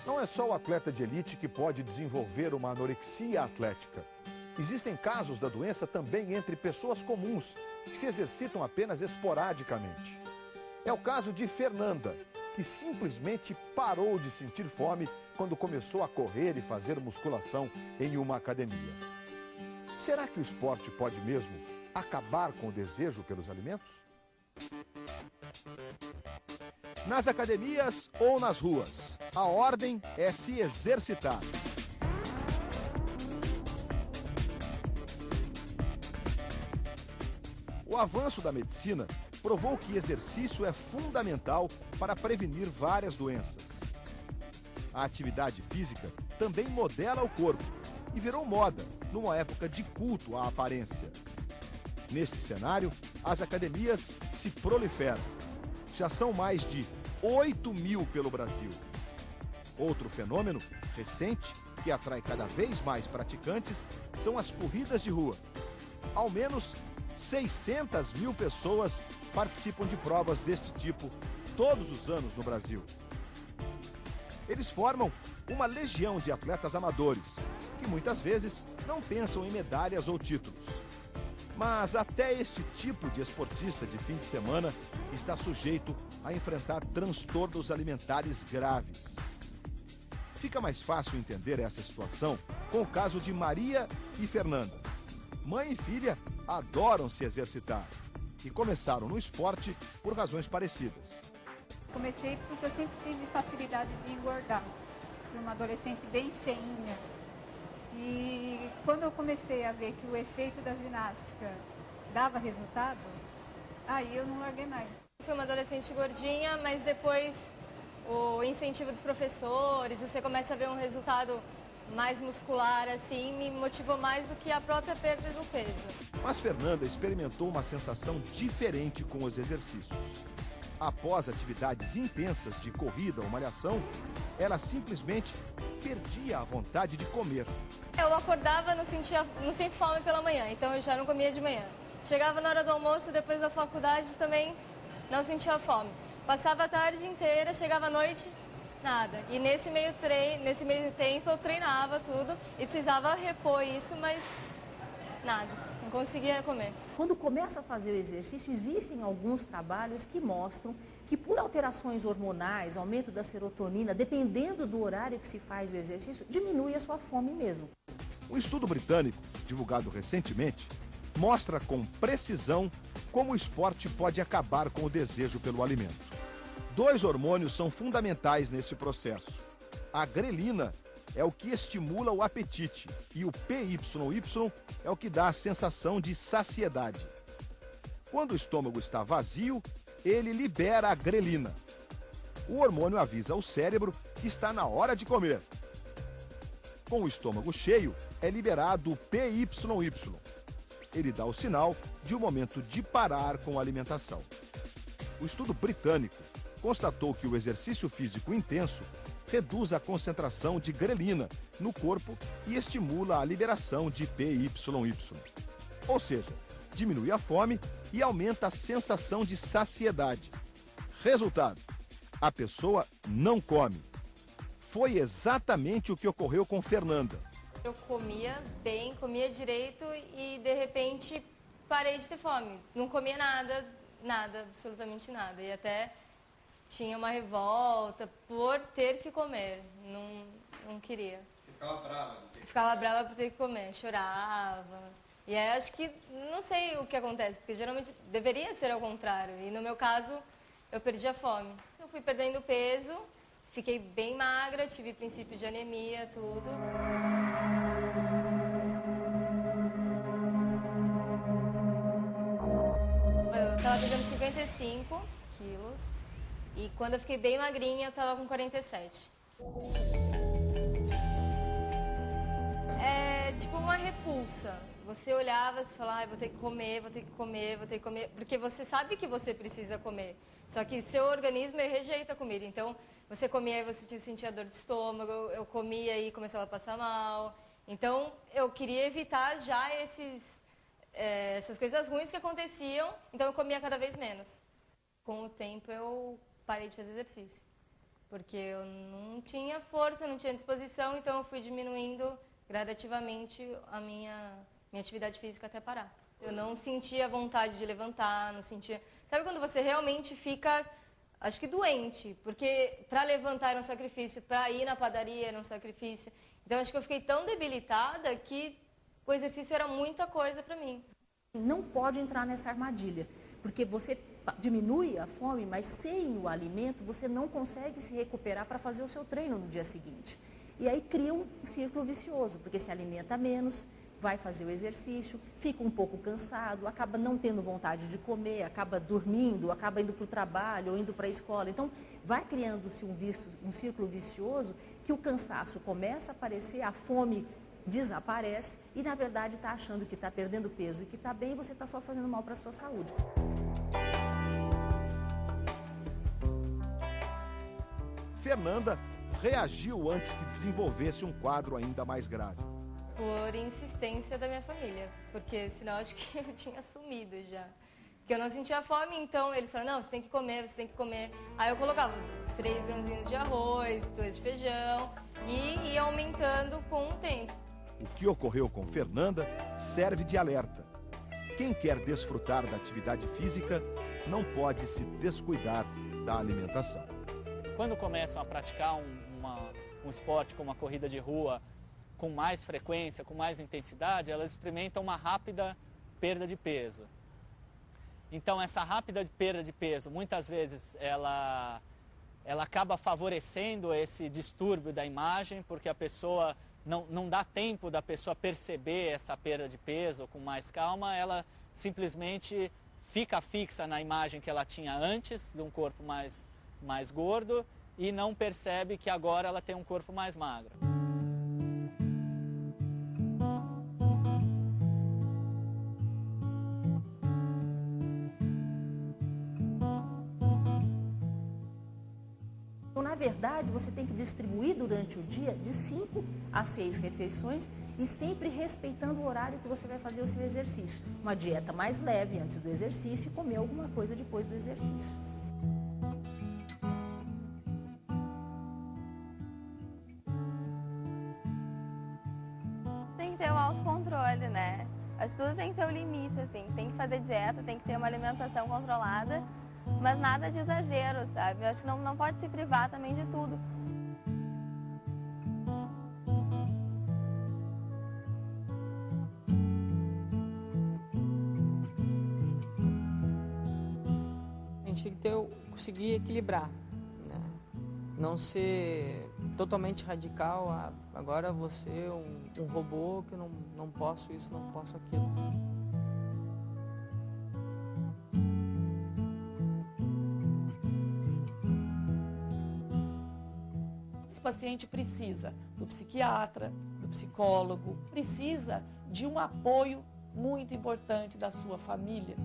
Não é só o atleta de elite que pode desenvolver uma anorexia atlética. Existem casos da doença também entre pessoas comuns, que se exercitam apenas esporadicamente. É o caso de Fernanda, que simplesmente parou de sentir fome quando começou a correr e fazer musculação em uma academia. Será que o esporte pode mesmo acabar com o desejo pelos alimentos? Nas academias ou nas ruas, a ordem é se exercitar. O avanço da medicina provou que exercício é fundamental para prevenir várias doenças. A atividade física também modela o corpo e virou moda numa época de culto à aparência. Neste cenário, as academias se proliferam. Já são mais de 8.000 pelo Brasil. Outro fenômeno recente que atrai cada vez mais praticantes são as corridas de rua. Ao menos 600.000 pessoas participam de provas deste tipo todos os anos no Brasil. Eles formam uma legião de atletas amadores, que muitas vezes não pensam em medalhas ou títulos. Mas até este tipo de esportista de fim de semana está sujeito a enfrentar transtornos alimentares graves. Fica mais fácil entender essa situação com o caso de Maria e Fernanda. Mãe e filha adoram se exercitar e começaram no esporte por razões parecidas. Comecei porque eu sempre tive facilidade de engordar. Fui uma adolescente bem cheinha. E quando eu comecei a ver que o efeito da ginástica dava resultado, aí eu não larguei mais. Fui uma adolescente gordinha, mas depois o incentivo dos professores, você começa a ver um resultado mais muscular, assim, me motivou mais do que a própria perda do peso. Mas Fernanda experimentou uma sensação diferente com os exercícios. Após atividades intensas de corrida ou malhação, ela simplesmente perdia a vontade de comer. Eu acordava, não sinto fome pela manhã, então eu já não comia de manhã. Chegava na hora do almoço, depois da faculdade também não sentia fome. Passava a tarde inteira, chegava à noite, nada. E nesse meio tempo eu treinava tudo e precisava repor isso, mas nada. Não conseguia comer. Quando começa a fazer o exercício, existem alguns trabalhos que mostram que por alterações hormonais, aumento da serotonina, dependendo do horário que se faz o exercício, diminui a sua fome mesmo. Um estudo britânico, divulgado recentemente, mostra com precisão como o esporte pode acabar com o desejo pelo alimento. 2 hormônios são fundamentais nesse processo. A grelina é o que estimula o apetite e o PYY é o que dá a sensação de saciedade. Quando o estômago está vazio, ele libera a grelina. O hormônio avisa ao cérebro que está na hora de comer. Com o estômago cheio, é liberado o PYY. Ele dá o sinal de um momento de parar com a alimentação. O estudo britânico constatou que o exercício físico intenso reduz a concentração de grelina no corpo e estimula a liberação de PYY. Ou seja, diminui a fome e aumenta a sensação de saciedade. Resultado: a pessoa não come. Foi exatamente o que ocorreu com Fernanda. Eu comia bem, comia direito e de repente parei de ter fome. Não comia nada, absolutamente nada. E até tinha uma revolta por ter que comer, não queria. Ficava brava? Ficava brava por ter que comer, chorava. E aí acho que, não sei o que acontece, porque geralmente deveria ser ao contrário. E no meu caso, eu perdi a fome. Eu fui perdendo peso, fiquei bem magra, tive princípio de anemia, tudo. Eu estava pesando 55 quilos. E quando eu fiquei bem magrinha, eu tava com 47. É tipo uma repulsa. Você olhava e falava, vou ter que comer, vou ter que comer, vou ter que comer. Porque você sabe que você precisa comer. Só que seu organismo rejeita a comida. Então, você comia e você sentia dor de estômago, eu comia e começava a passar mal. Então, eu queria evitar já essas coisas ruins que aconteciam. Então, eu comia cada vez menos. Com o tempo, eu parei de fazer exercício. porque eu não tinha força, não tinha disposição, então eu fui diminuindo gradativamente a minha atividade física até parar. Eu não sentia vontade de levantar, não sentia... Sabe quando você realmente fica, acho que doente, porque para levantar era um sacrifício, para ir na padaria era um sacrifício. Então acho que eu fiquei tão debilitada que o exercício era muita coisa para mim. Não pode entrar nessa armadilha, porque você diminui a fome, mas sem o alimento você não consegue se recuperar para fazer o seu treino no dia seguinte. E aí cria um círculo vicioso, porque se alimenta menos, vai fazer o exercício, fica um pouco cansado, acaba não tendo vontade de comer, acaba dormindo, acaba indo para o trabalho ou indo para a escola. Então, vai criando-se um círculo vicioso que o cansaço começa a aparecer, a fome desaparece e, na verdade, está achando que está perdendo peso e que está bem e você está só fazendo mal para a sua saúde. Fernanda reagiu antes que desenvolvesse um quadro ainda mais grave. Por insistência da minha família, porque senão acho que eu tinha sumido já. Porque eu não sentia fome, então eles falaram, não, você tem que comer, você tem que comer. Aí eu colocava 3 grãozinhos de arroz, 2 de feijão e ia aumentando com o tempo. O que ocorreu com Fernanda serve de alerta. Quem quer desfrutar da atividade física não pode se descuidar da alimentação. Quando começam a praticar um esporte como a corrida de rua, com mais frequência, com mais intensidade, elas experimentam uma rápida perda de peso. Então, essa rápida perda de peso, muitas vezes, ela acaba favorecendo esse distúrbio da imagem, porque a pessoa não dá tempo da pessoa perceber essa perda de peso com mais calma, ela simplesmente fica fixa na imagem que ela tinha antes, de um corpo mais gordo, e não percebe que agora ela tem um corpo mais magro. Então, na verdade, você tem que distribuir durante o dia de 5 a 6 refeições e sempre respeitando o horário que você vai fazer o seu exercício. Uma dieta mais leve antes do exercício e comer alguma coisa depois do exercício. Tem que ter um autocontrole, né? Acho que tudo tem seu limite, assim. Tem que fazer dieta, tem que ter uma alimentação controlada, mas nada de exagero, sabe? Eu acho que não pode se privar também de tudo. A gente tem que conseguir equilibrar, né? Não ser totalmente radical, agora você é um robô que não posso isso, não posso aquilo. Esse paciente precisa do psiquiatra, do psicólogo, precisa de um apoio muito importante da sua família.